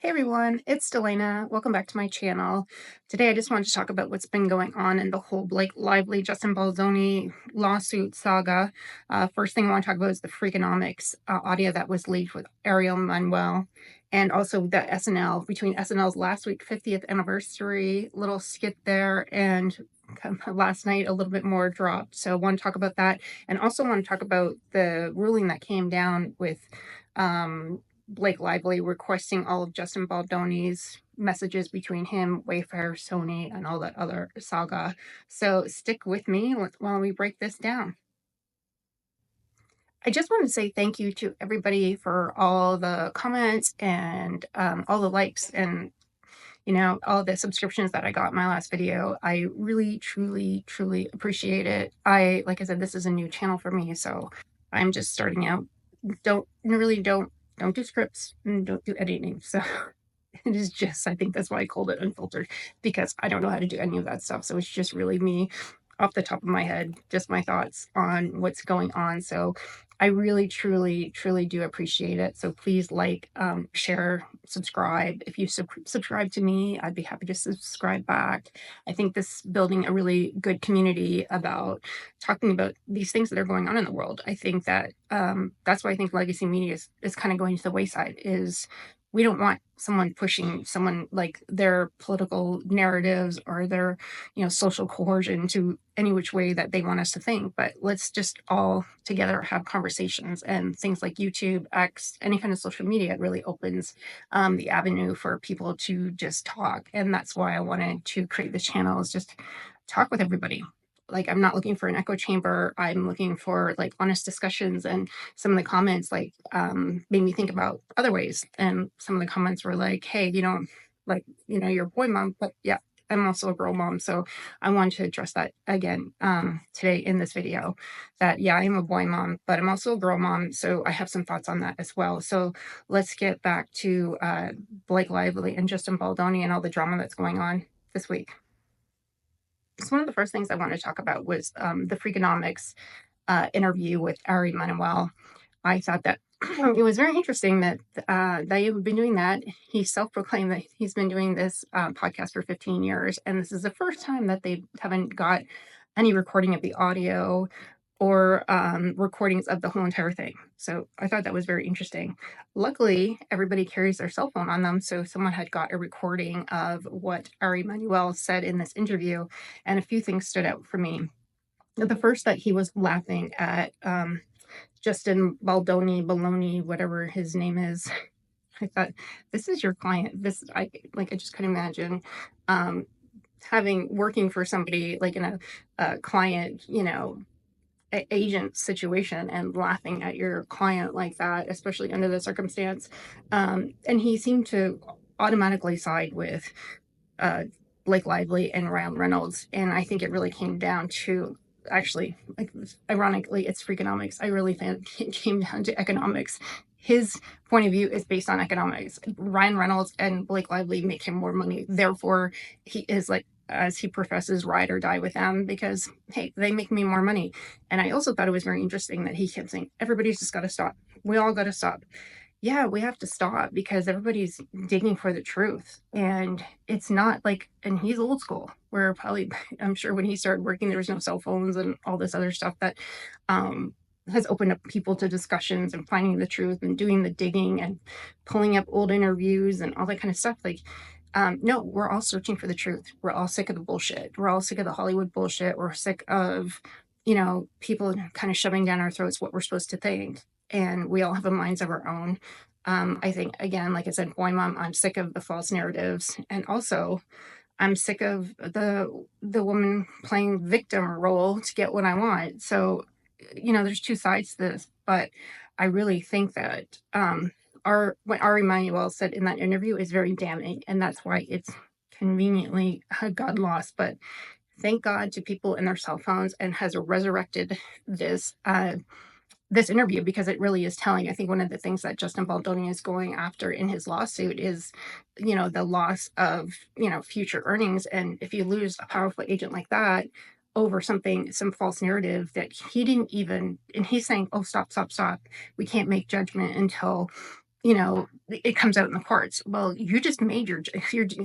Hey everyone, it's Delana. Welcome back to my channel. Today I just wanted to talk about what's been going on in the whole Blake Lively, Justin Baldoni lawsuit saga. First thing I want to talk about is the Freakonomics audio that was leaked with Ariel Manuel, and also the between SNL's last week 50th anniversary little skit there, and last night a little bit more dropped. So I want to talk about that, and also want to talk about the ruling that came down with Blake Lively requesting all of Justin Baldoni's messages between him, Wayfair, Sony, and all that other saga. So stick with me while we break this down. I just want to say thank you to everybody for all the comments and all the likes and all the subscriptions that I got in my last video. I really, truly, truly appreciate it. Like I said, this is a new channel for me, so I'm just starting out. Don't do scripts and don't do editing. So it is just, I think that's why I called it unfiltered, because I don't know how to do any of that stuff. So it's just really me off the top of my head, just my thoughts on what's going on. So I really, truly, truly do appreciate it. So please share, subscribe. If you subscribe to me, I'd be happy to subscribe back. I think this building a really good community about talking about these things that are going on in the world. I think that that's why I think legacy media is kind of going to the wayside. Is we don't want someone pushing someone like their political narratives or their social coercion to any which way that they want us to think, but let's just all together have conversations. And things like YouTube, X, any kind of social media really opens the avenue for people to just talk. And that's why I wanted to create this channel, is just talk with everybody. Like, I'm not looking for an echo chamber. I'm looking for like honest discussions. And some of the comments made me think about other ways. And some of the comments were like, hey, you're a boy mom, but yeah, I'm also a girl mom. So I wanted to address that again today in this video, that yeah, I am a boy mom, but I'm also a girl mom. So I have some thoughts on that as well. So let's get back to Blake Lively and Justin Baldoni and all the drama that's going on this week. So one of the first things I wanted to talk about was the Freakonomics interview with Ari Manuel. I thought that it was very interesting that they have been doing that. He self-proclaimed that he's been doing this podcast for 15 years, and this is the first time that they haven't got any recording of the audio or recordings of the whole entire thing. So I thought that was very interesting. Luckily, everybody carries their cell phone on them, so someone had got a recording of what Ari Manuel said in this interview, and a few things stood out for me. The first, that he was laughing at Justin Baldoni, whatever his name is. I thought, this is your client. I just couldn't imagine working for somebody like in a client, agent situation and laughing at your client like that, especially under the circumstance. And he seemed to automatically side with Blake Lively and Ryan Reynolds. And I think it really came down to, actually, ironically, it's Freakonomics. I really think it came down to economics. His point of view is based on economics. Ryan Reynolds and Blake Lively make him more money. Therefore, he is, like, as he professes, ride or die with them, because, hey, they make me more money. And I also thought it was very interesting that he kept saying, everybody's just got to stop. We all got to stop. Yeah, we have to stop, because everybody's digging for the truth. And it's not like, and he's old school, where probably, I'm sure when he started working, there was no cell phones and all this other stuff that has opened up people to discussions and finding the truth and doing the digging and pulling up old interviews and all that kind of stuff. No, we're all searching for the truth. We're all sick of the bullshit. We're all sick of the Hollywood bullshit. We're sick of, people kind of shoving down our throats what we're supposed to think. And we all have a minds of our own. I think, again, like I said, boy mom, I'm sick of the false narratives. And also, I'm sick of the woman playing victim role to get what I want. So, there's two sides to this, but I really think that what Ari Manuel said in that interview is very damning, and that's why it's conveniently got lost. But thank God to people in their cell phones, and has resurrected this interview, because it really is telling. I think one of the things that Justin Baldoni is going after in his lawsuit is, the loss of, future earnings. And if you lose a powerful agent like that over some false narrative that he didn't even, and he's saying, oh, stop. We can't make judgment until it comes out in the courts. Well, you just made you're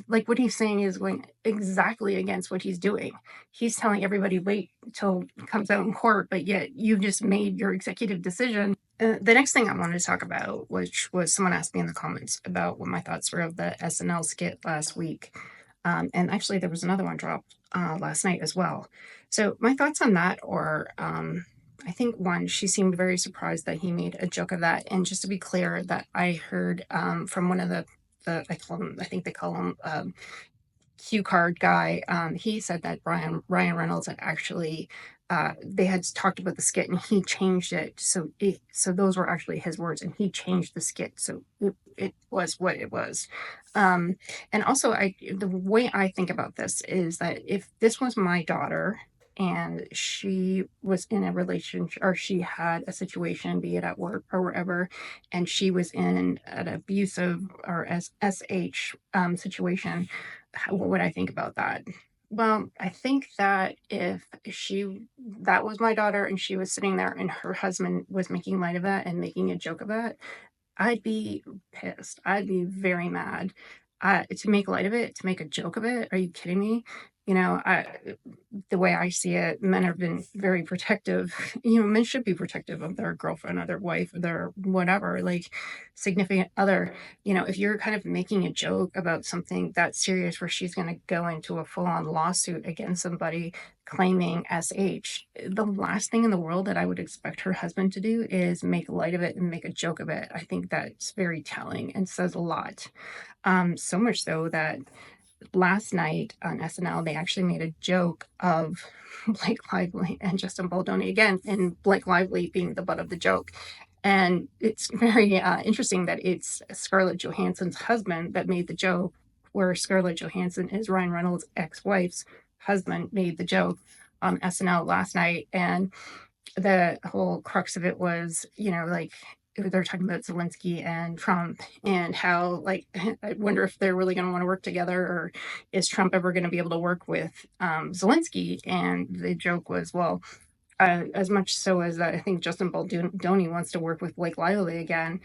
like, what he's saying is going exactly against what he's doing. He's telling everybody, wait till it comes out in court, but yet you've just made your executive decision. The next thing I wanted to talk about, which was someone asked me in the comments about what my thoughts were of the SNL skit last week. And actually, there was another one dropped last night as well. So my thoughts on that are, I think one, she seemed very surprised that he made a joke of that. And just to be clear, that I heard from one of the I call him, I think they call him cue card guy. He said that Ryan Reynolds had actually they had talked about the skit and he changed it. So those were actually his words, and he changed the skit. So it was what it was. Um, and also, the way I think about this is that if this was my daughter and she was in a relationship or she had a situation, be it at work or wherever, and she was in an abusive or SH situation, what would I think about that? Well, I think that if that was my daughter and she was sitting there and her husband was making light of that and making a joke of that, I'd be pissed. I'd be very mad. To make light of it, to make a joke of it, are you kidding me? The way I see it, men have been very protective. Men should be protective of their girlfriend or their wife or their whatever, like significant other. If you're kind of making a joke about something that serious where she's going to go into a full on lawsuit against somebody claiming SH, the last thing in the world that I would expect her husband to do is make light of it and make a joke of it. I think that's very telling and says a lot. So much so that last night on SNL, they actually made a joke of Blake Lively and Justin Baldoni again, and Blake Lively being the butt of the joke. And it's very interesting that it's Scarlett Johansson's husband that made the joke, where Scarlett Johansson is Ryan Reynolds' ex-wife's husband, made the joke on SNL last night. And the whole crux of it was, like, they're talking about Zelensky and Trump and how, like, I wonder if they're really going to want to work together, or is Trump ever going to be able to work with Zelensky? And the joke was, well, as much so as I think Justin Baldoni wants to work with Blake Lively again.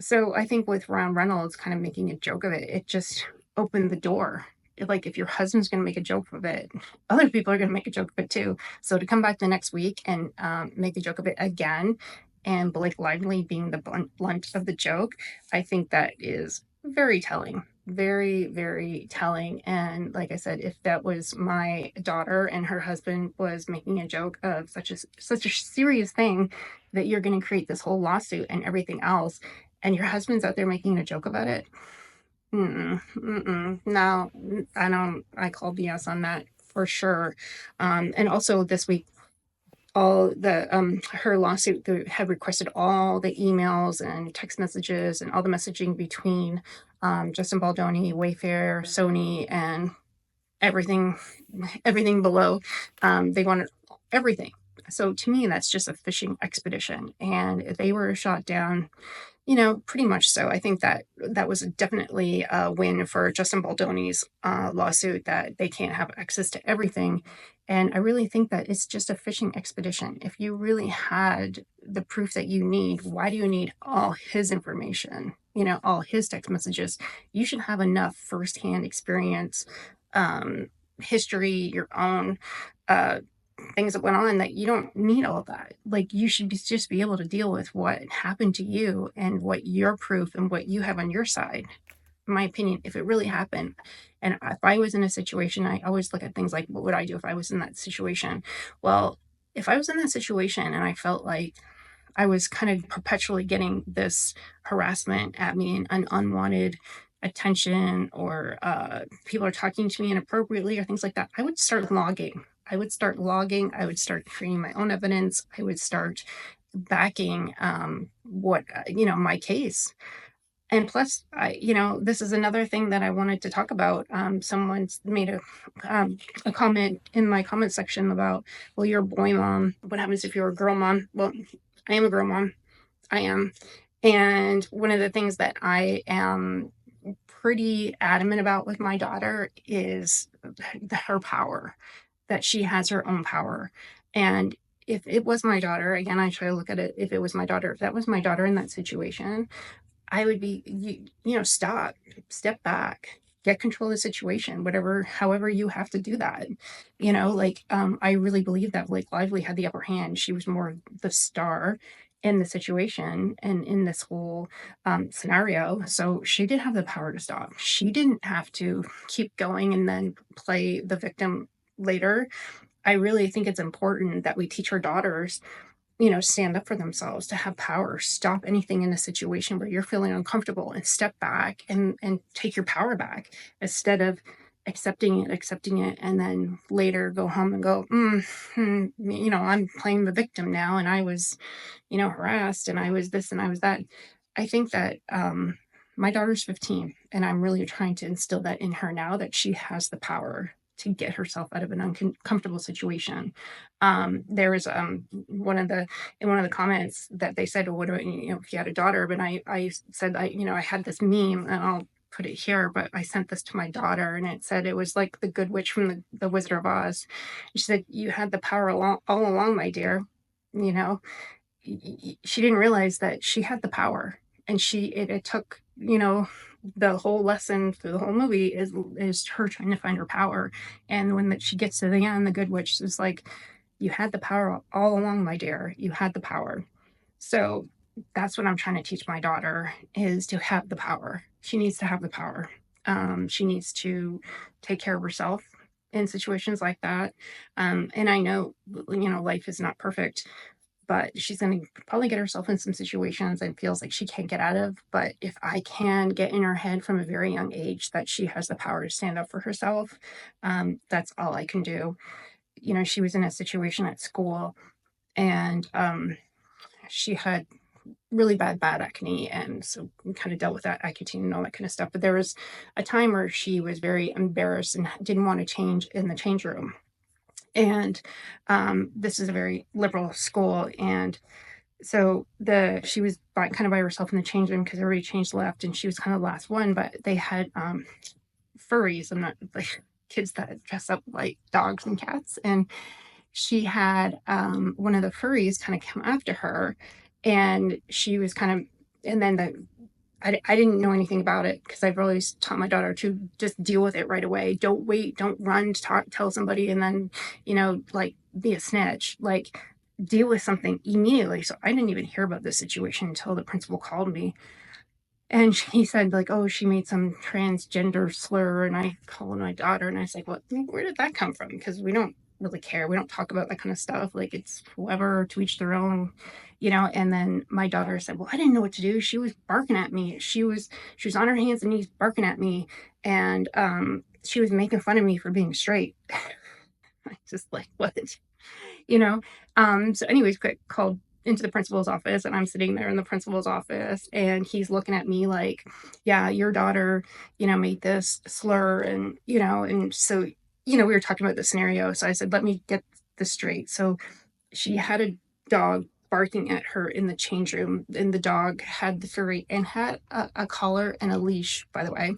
So I think with Ryan Reynolds kind of making a joke of it, it just opened the door. Like, if your husband's going to make a joke of it, other people are going to make a joke of it too. So to come back the next week and make a joke of it again, and Blake Lively being the blunt of the joke, I think that is very telling. Very, very telling. And like I said, if that was my daughter and her husband was making a joke of such a serious thing, that you're going to create this whole lawsuit and everything else, and your husband's out there making a joke about it, no, I don't. I call BS on that for sure. And also this week, all the her lawsuit had requested all the emails and text messages and all the messaging between Justin Baldoni, Wayfair, Sony, and everything, everything below. They wanted everything. So to me, that's just a fishing expedition, and they were shot down, pretty much so. I think that that was definitely a win for Justin Baldoni's lawsuit, that they can't have access to everything. And I really think that it's just a fishing expedition. If you really had the proof that you need, why do you need all his information? All his text messages. You should have enough firsthand experience, history, your own uh, things that went on, that you don't need all of that. Like, you should just be able to deal with what happened to you and what your proof and what you have on your side. In my opinion, if it really happened, and if I was in a situation, I always look at things like, what would I do if I was in that situation? Well, if I was in that situation and I felt like I was kind of perpetually getting this harassment at me and unwanted attention, or people are talking to me inappropriately or things like that, I would start logging. I would start logging. I would start creating my own evidence. I would start backing my case. And plus, this is another thing that I wanted to talk about. Someone's made a comment in my comment section about, well, you're a boy mom. What happens if you're a girl mom? Well, I am a girl mom. I am. And one of the things that I am pretty adamant about with my daughter is her power, that she has her own power. And if it was my daughter, again, I try to look at it, if it was my daughter, if that was my daughter in that situation, I would be, stop, step back, get control of the situation, whatever, however you have to do that. I really believe that like Lively had the upper hand. She was more the star in the situation and in this whole scenario. So she did have the power to stop. She didn't have to keep going and then play the victim later. I really think it's important that we teach our daughters, stand up for themselves, to have power, stop anything in a situation where you're feeling uncomfortable and step back and take your power back instead of accepting it, and then later go home and go, I'm playing the victim now, and I was, harassed, and I was this and I was that. I think that my daughter's 15, and I'm really trying to instill that in her now, that she has the power to get herself out of an uncomfortable situation. There was one of the in one of the comments that they said, well, what about, if you had a daughter? But I said, I had this meme, and I'll put it here, but I sent this to my daughter, and it said it was like the good witch from the Wizard of Oz. She said, you had the power all along, my dear. You know, she didn't realize that she had the power, and it took, the whole lesson through the whole movie is her trying to find her power. And when she gets to the end, the good witch is like, you had the power all along, my dear. You had the power. So that's what I'm trying to teach my daughter, is to have the power. She needs to have the power. She needs to take care of herself in situations like that. And I know, life is not perfect, but she's going to probably get herself in some situations and feels like she can't get out of. But if I can get in her head from a very young age that she has the power to stand up for herself, that's all I can do. She was in a situation at school, and she had really bad acne, and so we kind of dealt with that, Accutane and all that kind of stuff. But there was a time where she was very embarrassed and didn't want to change in the change room. And this is a very liberal school, and so she was kind of by herself in the change room because everybody changed left, and she was kind of the last one. But they had furries. I'm not like kids that dress up like dogs and cats, and she had one of the furries kind of come after her, and she was kind of, and then I didn't know anything about it because I've always taught my daughter to just deal with it right away. Don't wait, don't run to tell somebody and then, like be a snitch. Like, deal with something immediately. So I didn't even hear about this situation until the principal called me. And he said, like, oh, she made some transgender slur. And I called my daughter, and I was like, well, where did that come from? Because we don't really care. We don't talk about that kind of stuff. Like, it's whoever, to each their own, And then my daughter said, well, I didn't know what to do. She was barking at me. She was on her hands and knees barking at me. And she was making fun of me for being straight. I just like, what? So anyways, quick, called into the principal's office, and I'm sitting there in the principal's office, and he's looking at me like, yeah, your daughter, made this slur, and so, we were talking about the scenario. So I said, let me get this straight. So she had a dog barking at her in the change room, and the dog had the furry and had a collar and a leash, by the way,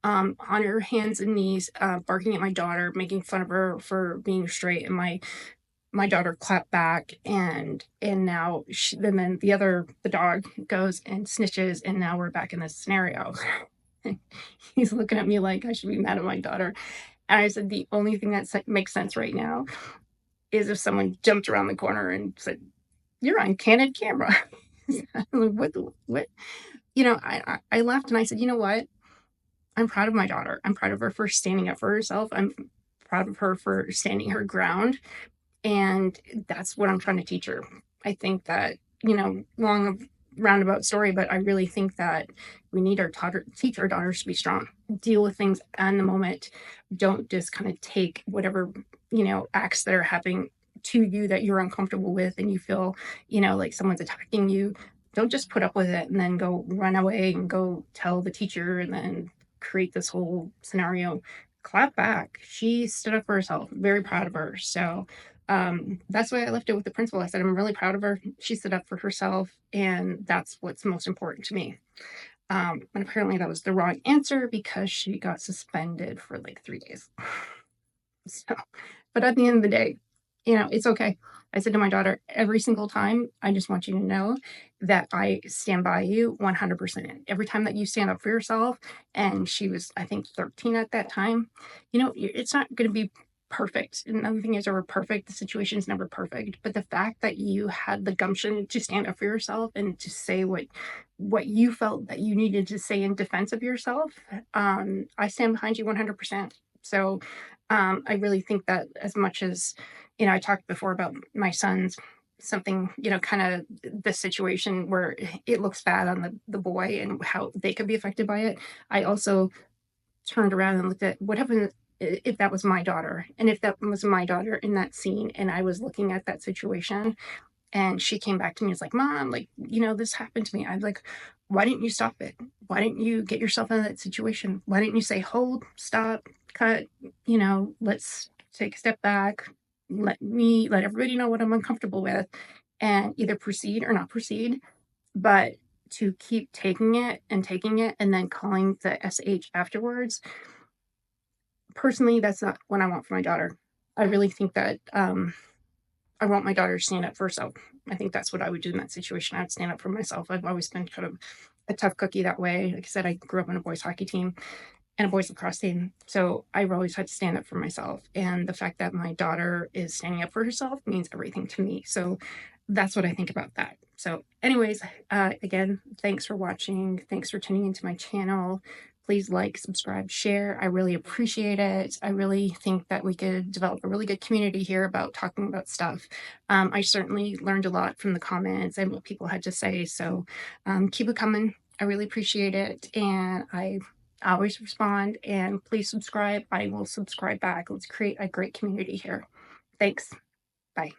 on her hands and knees, barking at my daughter, making fun of her for being straight. And my daughter clapped back, and now and then the dog goes and snitches, and now we're back in this scenario. He's looking at me like I should be mad at my daughter. And I said, the only thing that makes sense right now is if someone jumped around the corner and said, you're on candid camera. What? I laughed, and I said, you know what? I'm proud of my daughter. I'm proud of her for standing up for herself. I'm proud of her for standing her ground. And that's what I'm trying to teach her. I think that, long roundabout story, but I really think that we need teach our daughters to be strong, deal with things in the moment. Don't just kind of take whatever, acts that are happening to you that you're uncomfortable with, and you feel, like someone's attacking you. Don't just put up with it and then go run away and go tell the teacher and then create this whole scenario. Clap back. She stood up for herself. Very proud of her. So that's why I left it with the principal. I said, I'm really proud of her. She stood up for herself, and that's what's most important to me. And apparently that was the wrong answer because she got suspended for like 3 days. So, but at the end of the day, it's okay. I said to my daughter, every single time, I just want you to know that I stand by you 100%. Every time that you stand up for yourself, and she was, I think, 13 at that time, it's not going to be perfect. And nothing is ever perfect. The situation is never perfect. But the fact that you had the gumption to stand up for yourself and to say what you felt that you needed to say in defense of yourself, I stand behind you 100%. So I really think that as much as, I talked before about my sons, something, kind of the situation where it looks bad on the boy and how they could be affected by it. I also turned around and looked at what happened if that was my daughter, and if that was my daughter in that scene and I was looking at that situation and she came back to me and was like, Mom, like, this happened to me. I'm like, why didn't you stop it? Why didn't you get yourself in that situation? Why didn't you say, hold, stop, cut, let's take a step back, let everybody know what I'm uncomfortable with, and either proceed or not proceed. But to keep taking it and then calling the SH afterwards, personally, that's not what I want for my daughter. I really think that I want my daughter to stand up for herself. I think that's what I would do in that situation. I'd stand up for myself. I've always been kind of a tough cookie that way. Like I said, I grew up on a boys hockey team and a boys lacrosse team. So I've always had to stand up for myself. And the fact that my daughter is standing up for herself means everything to me. So that's what I think about that. So, anyways, again, thanks for watching. Thanks for tuning into my channel. Please like, subscribe, share. I really appreciate it. I really think that we could develop a really good community here about talking about stuff. I certainly learned a lot from the comments and what people had to say. So keep it coming. I really appreciate it. And I always respond. And please subscribe. I will subscribe back. Let's create a great community here. Thanks. Bye.